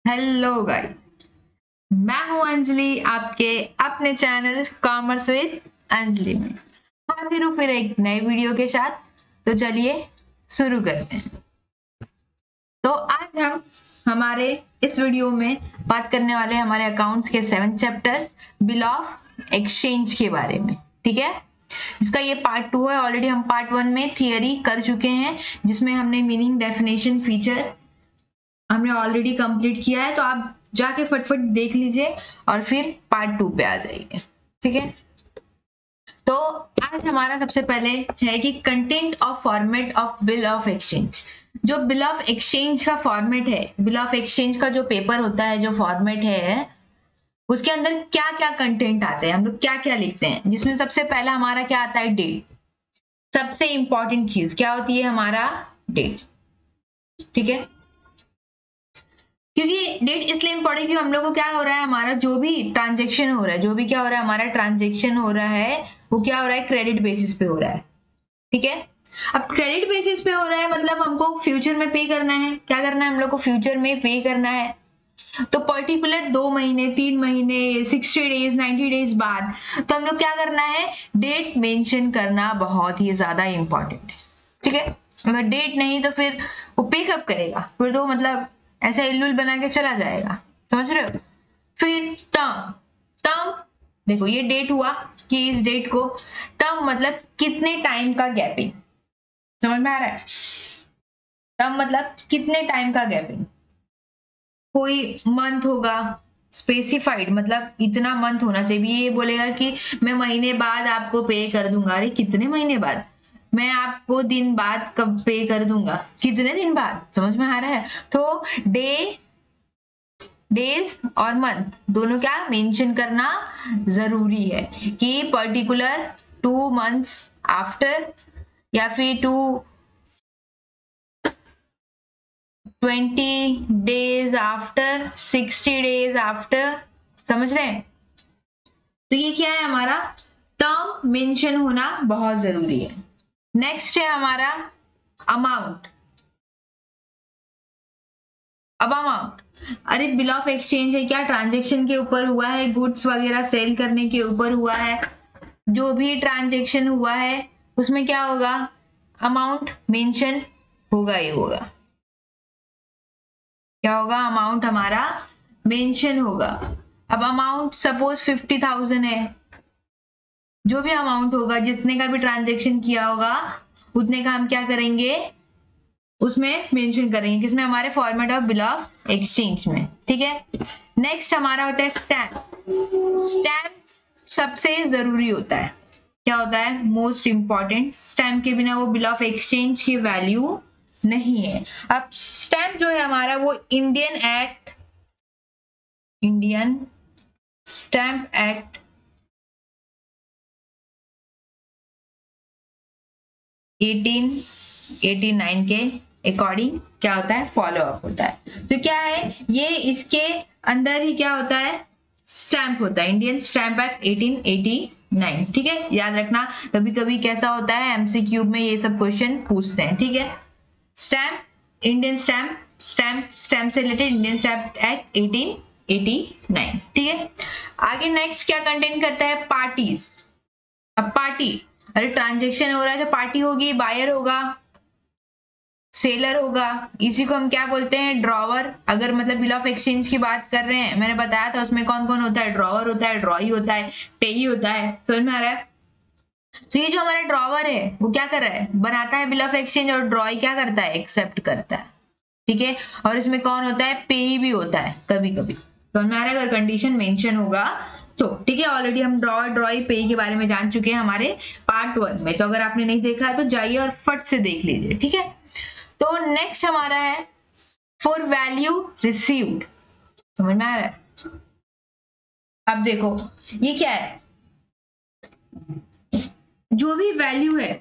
Hello guys, मैं हूं अंजलि, आपके अपने चैनल कॉमर्स विद अंजलि में हाजिर हूं फिर एक नए वीडियो के साथ। तो चलिए शुरू करते हैं। तो आज हम हमारे इस वीडियो में बात करने वाले हैं हमारे अकाउंट्स के 7 चैप्टर बिल ऑफ एक्सचेंज के बारे में। ठीक है, इसका ये पार्ट 2 है। ऑलरेडी हम पार्ट 1 में थियरी कर चुके हैं, जिसमें हमने मीनिंग, डेफिनेशन, फीचर हमने ऑलरेडी कंप्लीट किया है। तो आप जाके फटफट देख लीजिए और फिर पार्ट 2 पे आ जाइए। ठीक है, तो आज हमारा सबसे पहले है कि content of format of bill of exchange. जो बिल ऑफ एक्सचेंज का फॉर्मेट है, बिल ऑफ एक्सचेंज का जो पेपर होता है, जो फॉर्मेट है, उसके अंदर क्या क्या कंटेंट आते हैं, हम लोग क्या क्या लिखते हैं। जिसमें सबसे पहला हमारा क्या आता है, डेट। सबसे इंपॉर्टेंट चीज क्या होती है, हमारा डेट। ठीक है, क्योंकि डेट इसलिए इंपॉर्टेंट क्योंकि हम लोग को क्या हो रहा है, हमारा जो भी ट्रांजेक्शन हो रहा है, जो भी क्या हो रहा है, हमारा ट्रांजेक्शन हो रहा है, वो क्या हो रहा है, क्रेडिट बेसिस पे हो रहा है। ठीक है, अब क्रेडिट बेसिस पे हो रहा है मतलब हमको फ्यूचर में पे करना है। क्या करना है, हम लोग को फ्यूचर में पे करना है। तो पर्टिकुलर 2 महीने, 3 महीने, 60 डेज, 90 डेज बाद, तो हम लोग क्या करना है, डेट मेंशन करना बहुत ही ज्यादा इंपॉर्टेंट है। ठीक है, अगर डेट नहीं तो फिर वो पे कब करेगा, फिर तो मतलब ऐसा इल्लुल बना के चला जाएगा। समझ रहे हो। फिर टर्म, टर्म देखो ये डेट हुआ कि इस डेट को, टर्म मतलब कितने टाइम का गैपिंग। समझ में आ रहा है, टर्म मतलब कितने टाइम का गैपिंग। कोई मंथ होगा स्पेसिफाइड, मतलब इतना मंथ होना चाहिए। ये बोलेगा कि मैं महीने बाद आपको पे कर दूंगा। अरे कितने महीने बाद, मैं आपको दिन बाद कब पे कर दूंगा, कितने दिन बाद। समझ में आ रहा है। तो डेज और मंथ दोनों क्या मेंशन करना जरूरी है कि पर्टिकुलर 2 मंथ्स आफ्टर या फिर 20 डेज आफ्टर, 60 डेज आफ्टर। समझ रहे हैं। तो ये क्या है, हमारा टर्म मेंशन होना बहुत जरूरी है। नेक्स्ट है हमारा अमाउंट। अब अमाउंट, अरे बिल ऑफ एक्सचेंज है, क्या ट्रांजेक्शन के ऊपर हुआ है, गुड्स वगैरह सेल करने के ऊपर हुआ है। जो भी ट्रांजेक्शन हुआ है उसमें क्या होगा, अमाउंट मेंशन होगा ही होगा। क्या होगा, अमाउंट हमारा मेंशन होगा। अब अमाउंट सपोज 50,000 है, जो भी अमाउंट होगा, जितने का भी ट्रांजेक्शन किया होगा, उतने का हम क्या करेंगे, उसमें मेंशन करेंगे, किसमें, हमारे format of bill of exchange में। ठीक है, नेक्स्ट हमारा होता है स्टैम्प। स्टैम्प सबसे जरूरी होता है। क्या होता है, मोस्ट इंपॉर्टेंट। स्टैम्प के बिना वो बिल ऑफ एक्सचेंज की वैल्यू नहीं है। अब स्टैम्प जो है हमारा, वो इंडियन स्टैम्प एक्ट 1889 के अकॉर्डिंग क्या होता है, फॉलो अप होता है। तो क्या है ये, इसके अंदर ही क्या होता है, स्टैम्प होता है, इंडियन स्टैम्प एक्ट 1889। ठीक है, याद रखना, कभी कभी कैसा होता है, एमसीक्यू में ये सब क्वेश्चन पूछते हैं। ठीक है, स्टैम्प, इंडियन स्टैम्प से रिलेटेड इंडियन स्टैम्प एक्ट 1889। ठीक है, आगे नेक्स्ट क्या कंटेन करता है, पार्टीज। अब पार्टी, अरे ट्रांजेक्शन हो रहा है तो पार्टी होगी, बायर होगा, सेलर होगा। इसी को हम क्या बोलते हैं, ड्रॉवर। अगर मतलब बिल ऑफ एक्सचेंज की बात कर रहे हैं, मैंने बताया था उसमें कौन कौन होता है, ड्रॉवर होता है, ड्रॉई होता है, पेई होता है। समझ में आ रहा है। तो ये जो हमारा ड्रॉवर है वो क्या कर रहा है, बनाता है बिल ऑफ एक्सचेंज, और ड्रॉई क्या करता है, एक्सेप्ट करता है। ठीक है, और इसमें कौन होता है, पेई भी होता है कभी कभी। समझ में आ रहा है, अगर कंडीशन मेंशन होगा तो। ठीक है, ऑलरेडी हम ड्रॉ, ड्रॉई, पे के बारे में जान चुके हैं हमारे पार्ट 1 में। तो अगर आपने नहीं देखा है तो जाइए और फट से देख लीजिए। ठीक है, तो नेक्स्ट हमारा है फॉर वैल्यू रिसीव्ड। समझ में आ रहा है। अब देखो ये क्या है, जो भी वैल्यू है,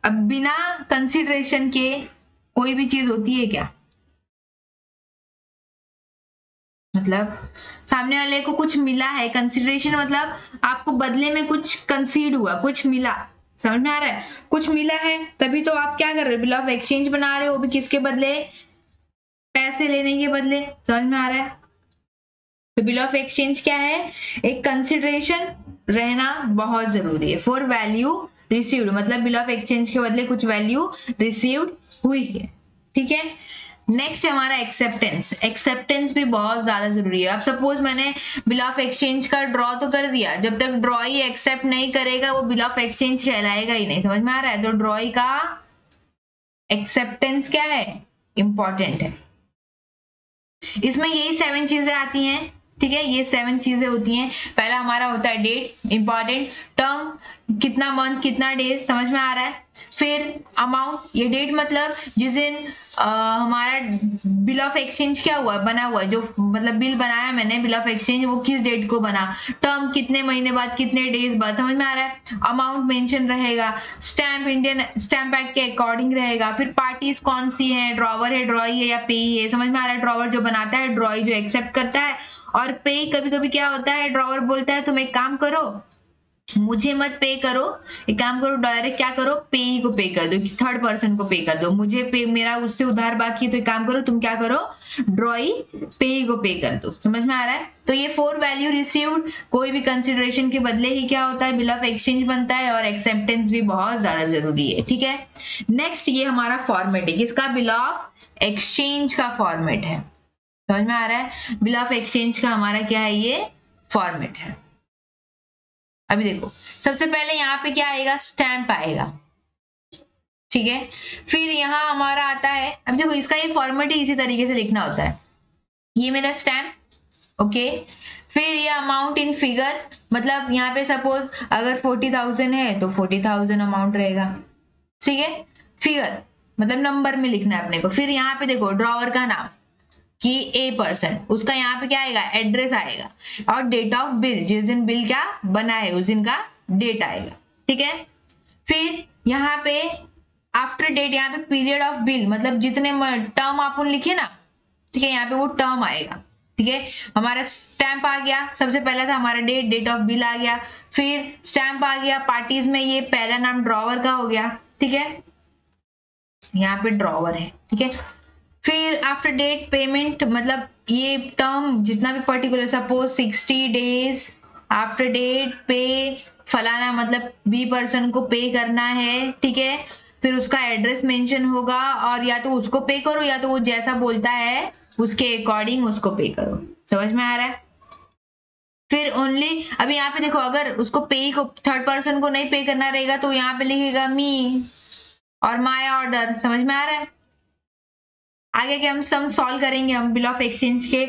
अब बिना कंसिडरेशन के कोई भी चीज होती है क्या, मतलब सामने वाले को कुछ मिला है, कंसिडरेशन मतलब आपको बदले में कुछ कंसीड हुआ, कुछ मिला। समझ में आ रहा है, कुछ मिला है तभी तो आप क्या कर रहे हो, बिल ऑफ एक्सचेंज बना रहे हो, भी किसके बदले, पैसे लेने के बदले। समझ में आ रहा है। तो बिल ऑफ एक्सचेंज क्या है, एक कंसिडरेशन रहना बहुत जरूरी है फॉर वैल्यू रिसीव्ड, मतलब बिल ऑफ एक्सचेंज के बदले कुछ वैल्यू रिसीव्ड हुई है, ठीक है। नेक्स्ट हमारा एक्सेप्टेंस, एक्सेप्टेंस भी बहुत ज्यादा जरूरी है। अब सपोज मैंने बिल ऑफ एक्सचेंज का ड्रॉ तो कर दिया, जब तक ड्रॉ ही एक्सेप्ट नहीं करेगा वो बिल ऑफ एक्सचेंज कहलाएगा ही नहीं, समझ में आ रहा है। तो ड्रॉ का एक्सेप्टेंस क्या है, इंपॉर्टेंट है। इसमें यही 7 चीजें आती हैं, ठीक है, ये 7 चीजें होती हैं। पहला हमारा होता है डेट, इंपॉर्टेंट, टर्म कितना मंथ कितना डेज, समझ में आ रहा है। फिर अमाउंट, ये डेट मतलब जिस दिन हमारा बिल ऑफ एक्सचेंज क्या हुआ, बना हुआ, जो मतलब बिल बनाया मैंने बिल ऑफ एक्सचेंज वो किस डेट को बना, टर्म कितने महीने बाद कितने डेज बाद, समझ में आ रहा है। अमाउंट मेंशन रहेगा, स्टैम्प इंडियन स्टैम्प एक्ट के अकॉर्डिंग रहेगा। फिर पार्टीज कौन सी है, ड्रॉवर है, ड्रॉई है या पेई है, समझ में आ रहा है। ड्रॉवर जो बनाता है, ड्रॉई जो एक्सेप्ट करता है, और पे कभी कभी क्या होता है, ड्रॉवर बोलता है तुम एक काम करो, मुझे मत पे करो, एक काम करो डायरेक्ट क्या करो, पे ही को पे कर दो, थर्ड पर्सन को पे कर दो, मुझे पे, मेरा उससे उधार बाकी है, तो एक काम करो तुम क्या करो, ड्रॉई पे ही को पे कर दो, समझ में आ रहा है। तो ये फॉर वैल्यू रिसीव्ड, कोई भी कंसिडरेशन के बदले ही क्या होता है, बिल ऑफ एक्सचेंज बनता है, और एक्सेप्टेंस भी बहुत ज्यादा जरूरी है, ठीक है। नेक्स्ट ये हमारा फॉर्मेट है, किसका, बिल ऑफ एक्सचेंज का फॉर्मेट है, समझ में आ रहा है। बिल ऑफ एक्सचेंज का हमारा क्या है, ये फॉर्मेट है। अभी देखो सबसे पहले यहाँ पे क्या आएगा, स्टैंप आएगा, ठीक है। फिर यहाँ हमारा आता है, अब देखो इसका ये फॉर्मेट ही इसी तरीके से लिखना होता है, ये मेरा स्टैंप, ओके। फिर ये अमाउंट इन फिगर, मतलब यहाँ पे सपोज अगर 40,000 है तो 40,000 अमाउंट रहेगा, ठीक है। फिगर मतलब नंबर में लिखना है अपने को। फिर यहाँ पे देखो ड्रॉवर का नाम कि A%, उसका यहाँ पे क्या आएगा, एड्रेस आएगा, और डेट ऑफ बिल, जिस दिन बिल क्या बना है उस दिन का डेट आएगा, ठीक है। फिर यहाँ पे आफ्टर डेट, यहाँ पे पीरियड ऑफ बिल, मतलब जितने टर्म अपन लिखे ना, ठीक है, यहाँ पे वो टर्म आएगा, ठीक है। हमारा स्टैंप आ गया, सबसे पहला था हमारा डेट, डेट ऑफ बिल आ गया। फिर स्टैंप आ गया, पार्टीज में ये पहला नाम ड्रॉवर का हो गया, ठीक है, यहाँ पे ड्रॉवर है, ठीक है। फिर आफ्टर डेट पेमेंट, मतलब ये टर्म जितना भी particular, suppose 60 days after date पे फलाना, मतलब B% को पे करना है, ठीक है। फिर उसका एड्रेस मेंशन होगा, और या तो उसको पे करो या तो वो जैसा बोलता है उसके अकॉर्डिंग उसको पे करो, समझ में आ रहा है। फिर ओनली, अभी यहाँ पे देखो अगर उसको पे को, थर्ड पर्सन को नहीं पे करना रहेगा तो यहाँ पे लिखेगा मी और माय ऑर्डर, समझ में आ रहा है। आगे के हम सम सॉल्व करेंगे, हम बिल ऑफ एक्सचेंज के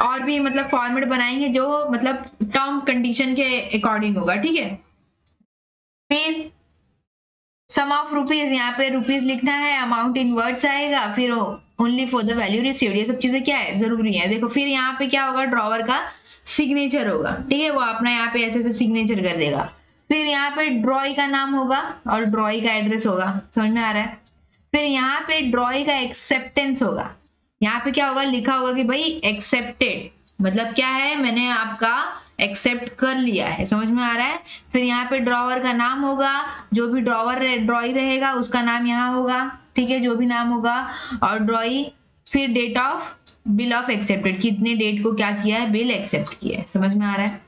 और भी मतलब फॉर्मेट बनाएंगे जो मतलब टर्म कंडीशन के अकॉर्डिंग होगा, ठीक है। फिर सम ऑफ रुपीज, यहाँ पे रुपीज लिखना है, अमाउंट इन वर्ड्स आएगा, फिर only for the value received, ये सब चीजें क्या है, जरूरी है। देखो फिर यहाँ पे क्या होगा, ड्रॉवर का सिग्नेचर होगा, ठीक है, वो अपना यहाँ पे ऐसे ऐसे सिग्नेचर कर देगा। फिर यहाँ पे ड्रॉई का नाम होगा और ड्रॉई का एड्रेस होगा, समझ में आ रहा है। फिर यहाँ पे ड्रॉई का एक्सेप्टेंस होगा, यहाँ पे क्या होगा, लिखा होगा कि भाई एक्सेप्टेड, मतलब क्या है, मैंने आपका एक्सेप्ट कर लिया है, समझ में आ रहा है। फिर यहाँ पे ड्रॉवर का नाम होगा, जो भी ड्रॉवर ड्रॉई रहेगा उसका नाम यहाँ होगा, ठीक है, जो भी नाम होगा, और ड्रॉई। फिर date of bill of accepted, कितने डेट को क्या किया है, बिल एक्सेप्ट किया है, समझ में आ रहा है।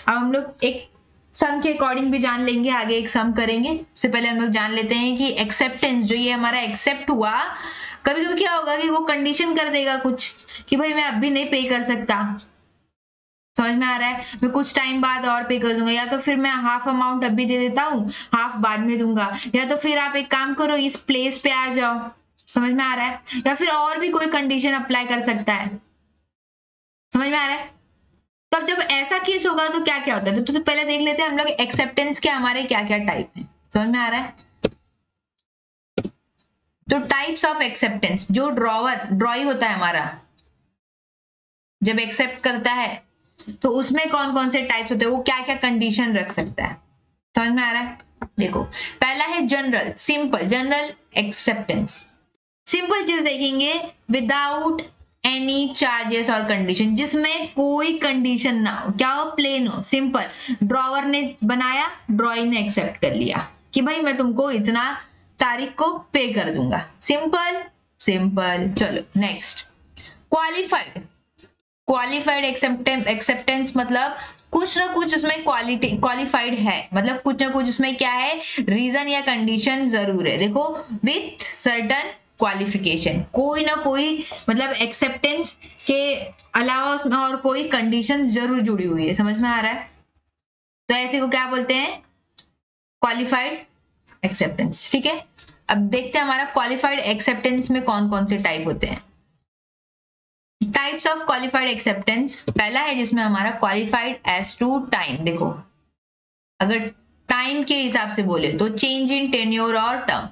अब हम लोग एक सम के अकॉर्डिंग भी जान लेंगे, आगे एक सम करेंगे, उससे पहले हम लोग जान लेते हैं कि एक्सेप्टेंस, जो ये हमारा एक्सेप्ट हुआ, कभी कभी क्या होगा कि वो कंडीशन कर देगा कुछ कि भाई मैं अभी नहीं पे कर सकता, समझ में आ रहा है, मैं कुछ टाइम बाद और पे कर दूंगा, या तो फिर मैं हाफ अमाउंट अभी दे देता हूँ, हाफ बाद में दूंगा, या तो फिर आप एक काम करो इस प्लेस पे आ जाओ, समझ में आ रहा है, या फिर और भी कोई कंडीशन अप्लाई कर सकता है, समझ में आ रहा है। तो अब जब ऐसा केस होगा तो क्या क्या होता है, तो पहले देख लेते हैं हम लोग एक्सेप्टेंस के हमारे क्या क्या टाइप है, समझ में आ रहा है। तो टाइप्स ऑफ एक्सेप्टेंस, जो ड्रॉई होता है हमारा जब एक्सेप्ट करता है तो उसमें कौन कौन से टाइप्स होते हैं, वो क्या क्या कंडीशन रख सकता है, समझ में आ रहा है। देखो पहला है general, simple, general acceptance, simple चीज देखेंगे, विदाउट एनी चार्जेस और कंडीशन, जिसमें कोई कंडीशन ना हो, क्या हो, प्लेन हो, सिंपल। ड्रॉवर ने बनाया, ड्रॉई ने एक्सेप्ट कर लिया कि भाई मैं तुमको इतना तारीख को पे कर दूंगा, सिंपल सिंपल। चलो नेक्स्ट, क्वालिफाइड, क्वालिफाइड एक्सेप्टेंस मतलब कुछ ना कुछ उसमें क्वालिफाइड है, मतलब कुछ ना कुछ उसमें क्या है, रीजन या कंडीशन जरूर है। देखो, विथ सर्टन क्वालिफिकेशन, कोई ना कोई मतलब एक्सेप्टेंस के अलावा उसमें और कोई कंडीशन जरूर जुड़ी हुई है। समझ में आ रहा है? तो ऐसे को क्या बोलते हैं? Qualified acceptance. ठीक है, अब देखते हैं हमारा क्वालिफाइड एक्सेप्टेंस में कौन कौन से टाइप होते हैं। टाइप्स ऑफ क्वालिफाइड एक्सेप्टेंस, पहला है जिसमें हमारा क्वालिफाइड एज टू टाइम। देखो, अगर टाइम के हिसाब से बोले तो चेंज इन टेन्योर और टर्म।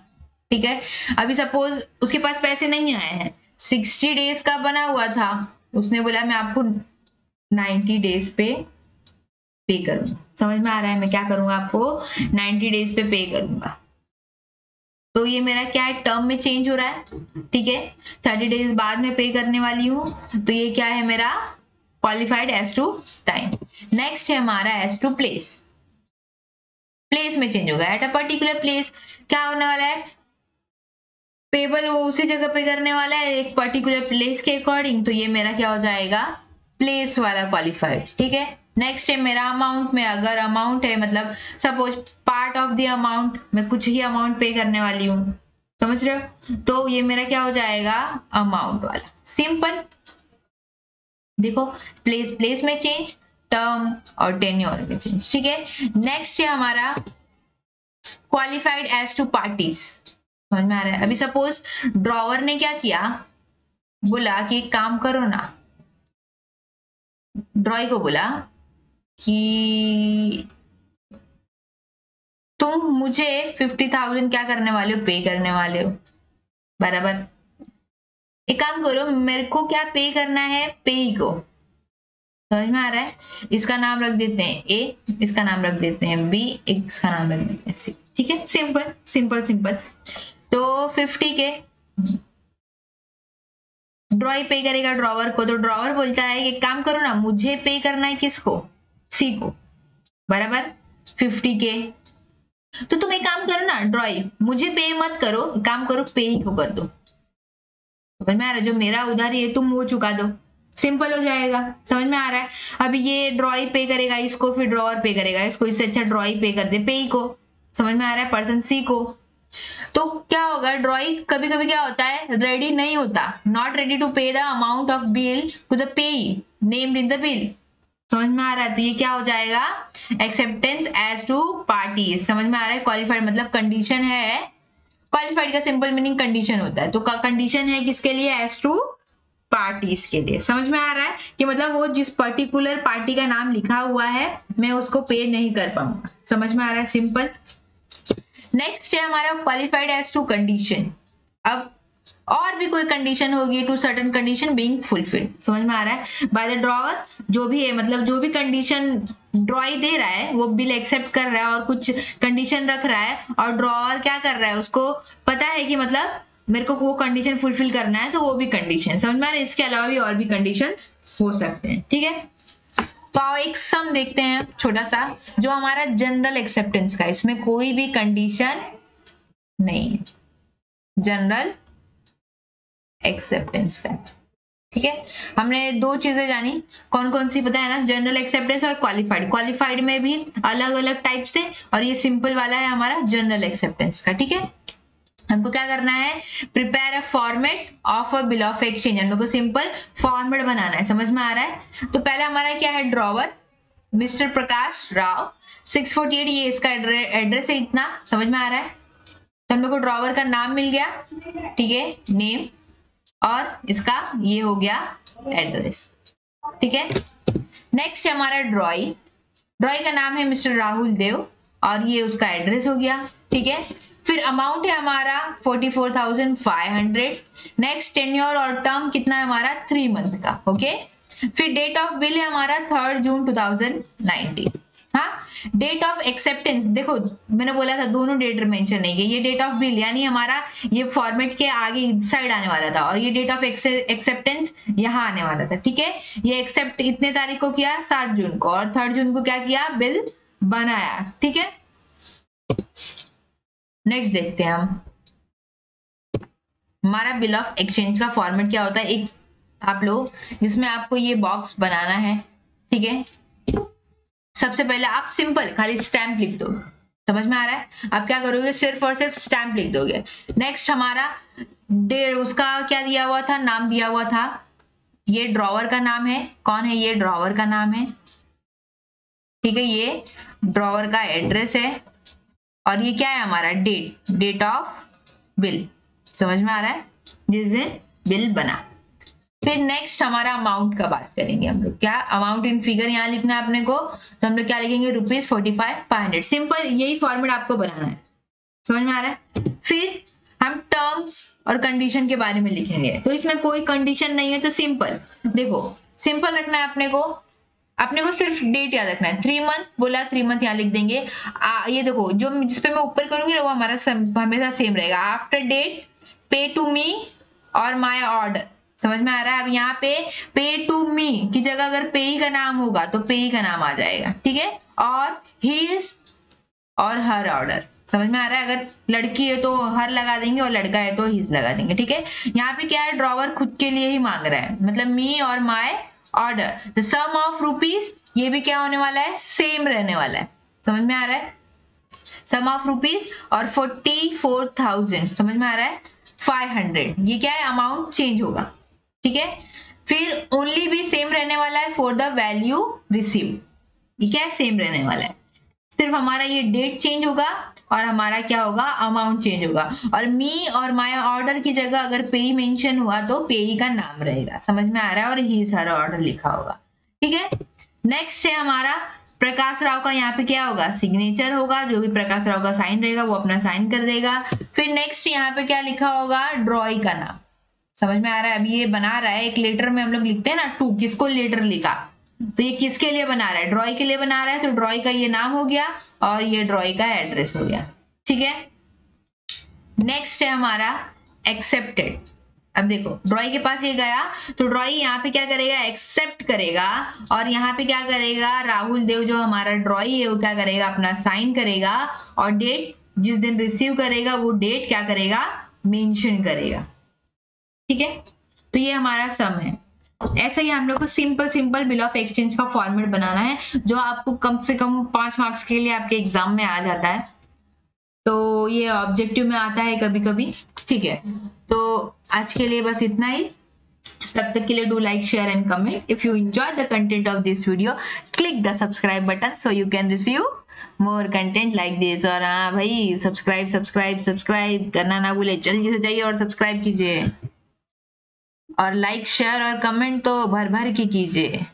ठीक है, अभी सपोज उसके पास पैसे नहीं आए हैं, 60 डेज का बना हुआ था, उसने बोला मैं आपको 90 डेज पे करूंगा। समझ में आ रहा है? मैं क्या करूंगा, आपको 90 डेज पे करूंगा। तो ये मेरा क्या है, टर्म में चेंज हो रहा है। ठीक है, 30 डेज बाद में पे करने वाली हूं, तो ये क्या है मेरा qualified as to time. Next है हमारा एज टू प्लेस। प्लेस में चेंज होगा, एट अ पर्टिकुलर प्लेस। क्या होने वाला है, पेबल वो उसी जगह पे करने वाला है एक पर्टिकुलर प्लेस के अकॉर्डिंग, तो ये मेरा क्या हो जाएगा, प्लेस वाला क्वालिफाइड। ठीक है, नेक्स्ट है मेरा अमाउंट में। अगर अमाउंट है मतलब suppose part of the amount, मैं कुछ ही अमाउंट पे करने वाली हूँ, समझ रहे हो, तो ये मेरा क्या हो जाएगा, अमाउंट वाला। सिंपल। देखो, प्लेस में चेंज, टर्म और टेन्योर में चेंज। ठीक है, नेक्स्ट है हमारा क्वालिफाइड एज टू पार्टीज। समझ में आ रहा है? अभी सपोज ड्रॉवर ने क्या किया, बोला कि एक काम करो ना, ड्रॉई को बोला कि तुम मुझे 50,000 क्या करने वाले हो, पे करने वाले हो, बराबर। एक काम करो, मेरे को क्या पे करना है, पे को। समझ में आ रहा है? इसका नाम रख देते हैं ए, इसका नाम रख देते हैं बी, इसका नाम रख देते हैं सी। ठीक है, सिंपल सिंपल सिंपल। तो 50 के ड्रॉई पे करेगा ड्रॉवर को, तो ड्रॉवर बोलता है कि काम करो ना, मुझे पे करना है किसको, सी को, बराबर 50 के। तो तुम एक काम करो ना ड्रॉई, मुझे पे मत करो, काम करो पे ही को कर दो। समझ में आ रहा है? जो मेरा उधारी है तुम वो चुका दो, सिंपल हो जाएगा। समझ में आ रहा है? अब ये ड्रॉई पे करेगा इसको, फिर ड्रॉवर पे करेगा इसको, इससे अच्छा ड्रॉई पे कर दे पे ही को। समझ में आ रहा है? पर्सन सी को। तो क्या होगा, ड्रॉई कभी कभी क्या होता है, रेडी नहीं होता, not ready to pay the amount of bill to the payee named in the bill. समझ में आ रहा है? तो ये क्या हो जाएगा, एक्सेप्टेंस एज टू पार्टीज। समझ में आ रहा है? क्वालिफाइड मतलब कंडीशन है, क्वालिफाइड का सिंपल मीनिंग कंडीशन होता है, तो कंडीशन है किसके लिए, एज टू पार्टीज के लिए। समझ में आ रहा है कि मतलब वो जिस पर्टिकुलर पार्टी का नाम लिखा हुआ है मैं उसको पे नहीं कर पाऊंगा। समझ में आ रहा है? सिंपल। नेक्स्ट है हमारा क्वालिफाइड एज टू कंडीशन। अब और भी कोई कंडीशन होगी, to certain condition being fulfilled. समझ में आ रहा है? बाय द ड्रॉवर, जो भी है मतलब जो भी कंडीशन ड्रॉई दे रहा है वो बिल एक्सेप्ट कर रहा है और कुछ कंडीशन रख रहा है, और ड्रॉवर क्या कर रहा है, उसको पता है कि मतलब मेरे को वो कंडीशन फुलफिल करना है, तो वो भी कंडीशन। समझ में आ रहा है? इसके अलावा भी और भी कंडीशन हो सकते हैं। ठीक है, तो आओ एक सम देखते हैं छोटा सा, जो हमारा जनरल एक्सेप्टेंस का, इसमें कोई भी कंडीशन नहीं है, जनरल एक्सेप्टेंस का। ठीक है, हमने दो चीजें जानी, कौन कौन सी पता है ना, जनरल एक्सेप्टेंस और क्वालिफाइड। क्वालिफाइड में भी अलग अलग टाइप्स थे, और ये सिंपल वाला है हमारा जनरल एक्सेप्टेंस का। ठीक है, हमको क्या करना है, prepare a format of a bill of exchange. हम लोग को सिंपल फॉर्मेट बनाना है। समझ में आ रहा है? तो पहला हमारा क्या है, ड्रॉवर मिस्टर प्रकाश राव 648, ये इसका एड्रेस है इतना। समझ में आ रहा है? तो हम लोग को ड्रॉवर का नाम मिल गया, ठीक है, नेम, और इसका ये हो गया एड्रेस। ठीक है, नेक्स्ट है हमारा ड्रॉई। ड्रॉई का नाम है मिस्टर राहुल देव, और ये उसका एड्रेस हो गया। ठीक है, फिर अमाउंट है हमारा 44,500। नेक्स्ट टेन्योर और टर्म कितना है हमारा, 3 मंथ का। ओके, फिर डेट ऑफ बिल है हमारा 3 जून 2019। हाँ, डेट ऑफ एक्सेप्टेंस, देखो मैंने बोला था दोनों डेट मेंशन नहीं की, ये डेट ऑफ बिल यानी हमारा ये फॉर्मेट के आगे इस साइड आने वाला था, और ये डेट ऑफ एक्सेप्टेंस यहाँ आने वाला था। ठीक है, ये एक्सेप्ट इतने तारीख को किया, 7 जून को, और 3 जून को क्या किया, बिल बनाया। ठीक है, नेक्स्ट देखते हैं हम, हमारा बिल ऑफ एक्सचेंज का फॉर्मेट क्या होता है। एक आप लोग, जिसमें आपको ये बॉक्स बनाना है, ठीक है। सबसे पहले आप सिंपल खाली स्टैम्प लिख दो, समझ में आ रहा है? आप क्या करोगे, सिर्फ और सिर्फ स्टैम्प लिख दोगे। नेक्स्ट हमारा उसका क्या दिया हुआ था, नाम दिया हुआ था, ये ड्रॉवर का नाम है। कौन है ये? ड्रॉवर का नाम है, ठीक है। ये ड्रॉवर का एड्रेस है, और ये क्या है हमारा, डेट ऑफ बिल, समझ में आ रहा है, जिस दिन बिल बना। फिर नेक्स्ट हमारा अमाउंट का बात करेंगे हम लोग। क्या अमाउंट इन फिगर यहाँ लिखना है अपने को, तो हम लोग क्या लिखेंगे, ₹45,500। सिंपल यही फॉर्मेट आपको बनाना है, समझ में आ रहा है। फिर हम टर्म्स और कंडीशन के बारे में लिखेंगे, तो इसमें कोई कंडीशन नहीं है, तो सिंपल देखो, सिंपल रखना है अपने को सिर्फ डेट याद रखना है। 3 मंथ बोला, 3 मंथ यहाँ लिख देंगे। ये देखो, जो जिसपे मैं ऊपर करूंगी वो हमारा हमेशा सेम रहेगा। आफ्टर डेट पे to me or my order, समझ में आ रहा है। अब यहाँ पे पे टू मी की जगह अगर पेई का नाम होगा तो पेई का नाम आ जाएगा, ठीक है। और हिज और हर ऑर्डर, समझ में आ रहा है। अगर लड़की है तो हर लगा देंगे और लड़का है तो हिज लगा देंगे, ठीक है। यहाँ पे क्या है, ड्रॉवर खुद के लिए ही मांग रहा है, मतलब me or my order. The sum of rupees, ये भी क्या होने वाला है, सेम रहने वाला है, समझ में आ रहा है। सम ऑफ रुपीज और 44,000, समझ में आ रहा है, 500, ये क्या है, अमाउंट चेंज होगा, ठीक है। फिर ओनली भी सेम रहने वाला है फॉर द वैल्यू रिसीव, ये क्या है, सेम रहने वाला है। सिर्फ हमारा ये डेट चेंज होगा और हमारा क्या होगा, अमाउंट चेंज होगा। और मी और माय ऑर्डर की जगह अगर पेई मेंशन हुआ तो पेई का नाम रहेगा, समझ में आ रहा है, और ही सारा ऑर्डर लिखा होगा, ठीक है। नेक्स्ट है हमारा प्रकाश राव का, यहाँ पे क्या होगा, सिग्नेचर होगा। जो भी प्रकाश राव का साइन रहेगा वो अपना साइन कर देगा। फिर नेक्स्ट यहाँ पे क्या लिखा होगा, ड्रॉई का नाम, समझ में आ रहा है। अभी ये बना रहा है, एक लेटर में हम लोग लिखते हैं ना, टू, किसको लेटर लिखा, तो ये किसके लिए बना रहा है, ड्रॉई के लिए बना रहा है, तो ड्रॉई का ये नाम हो गया और ये ड्रॉई का एड्रेस हो गया, ठीक है। नेक्स्ट है हमारा एक्सेप्टेड। अब देखो, ड्रॉई के पास ये गया तो ड्रॉई यहाँ पे क्या करेगा, एक्सेप्ट करेगा, और यहाँ पे क्या करेगा, राहुल देव जो हमारा ड्रॉई है वो क्या करेगा, अपना साइन करेगा, और डेट जिस दिन रिसीव करेगा वो डेट क्या करेगा, मेंशन करेगा, ठीक है। तो ये हमारा सम है। ऐसे ही हम लोग को सिंपल बिल ऑफ एक्सचेंज का फॉर्मेट बनाना है, जो आपको कम से कम 5 मार्क्स के लिए आपके एग्जाम में आ जाता है। तो ये ऑब्जेक्टिव में आता है कभी कभी, ठीक है। तो आज के लिए बस इतना ही। तब तक के लिए do like, share and comment. If you enjoy the content of this video, click the subscribe button so you can receive more content like this. और हाँ भाई, सब्सक्राइब करना ना भूले, जल्दी से जाइए और सब्सक्राइब कीजिए, और लाइक, शेयर और कमेंट तो भर भर के कीजिए।